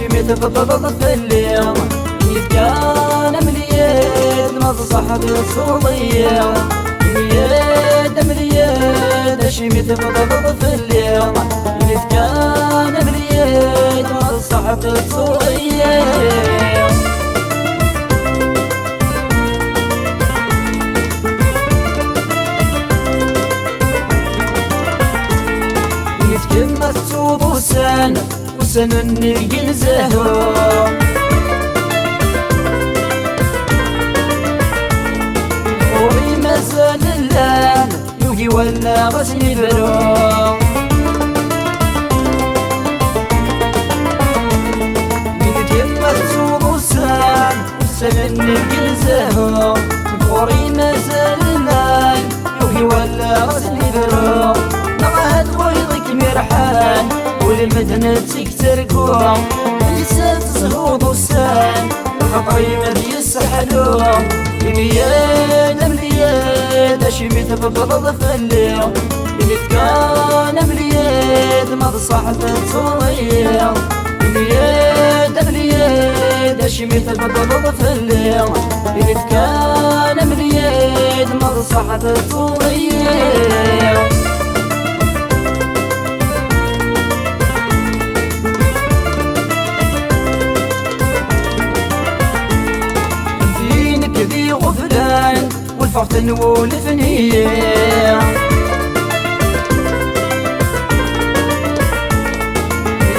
شميت بضبط في اليوم كان مليان ما تصحب الصوضية مليان شميت بضبط في اليوم كان مليان ما تصحب الصوضية كلمة تصوب وسن النرجل زهو وري مازال اللان يوجي ولا غسني برو من كلمة تصوب وسن النرجل زهو وري مازال اللان يوجي ولا غسني برو نغهد ويضك مرحان والمدنة تكتركوم لسان تزهوض وسان خطري مدي السحلوم مليان مليان شميت ببلض في اليوم كان مليان ما تصحت تصوير مليان مليان شميت ببلض في اليوم كان مليان ما تصحت تصوير ذي غفلان والفرتن والفنية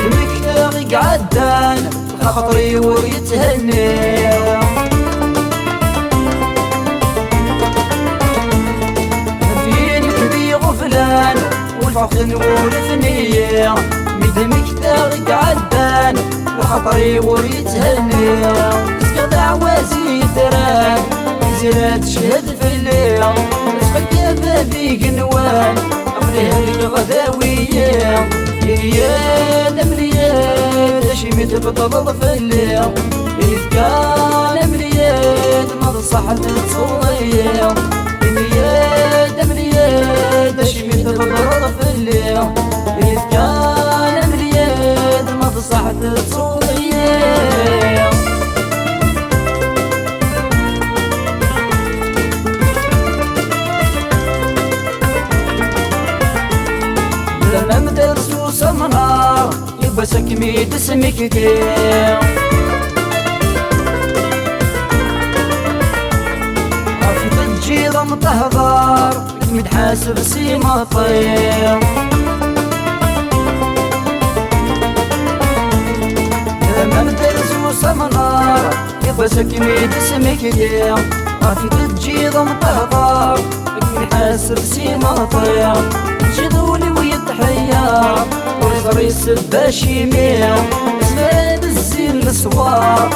المكتاغي قعدان خطري ويتهني فينك ذي غفلان والفرتن والفنية المكتاغي قعدان وخطري ويتهني عوازي ثران زرات شهد في الليل رزقك يا بابي قنوان أفريها الغداوية مليان مليان شميت بطلب في الليل كان مليان ما تصحت تصوير مليان مليان شميت بطلب في الليل كان مليان ما تصحت تصوير لما مدرس وسمنار يبقى سكميد اسمك كتير عرفت الجيرة متهضر متحاسب سيما طير لما مدرس وسمنار يبقى سكميد اسمك كتير عرفت الجيرة متهضر متحاسب سيما طير جدولي ويتحير ورزري السباش يمير اسفاد الزين الصوار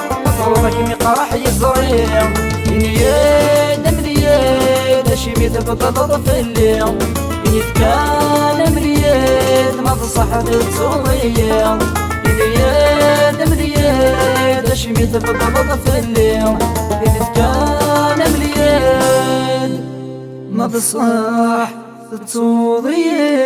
صورك مقرح يزرير نياد ملياد شميت بطلب في الليل كان ملياد ما تصحت تصوير نياد ملياد شميت بطلب في الليل كان ملياد ما تصح تصوضيه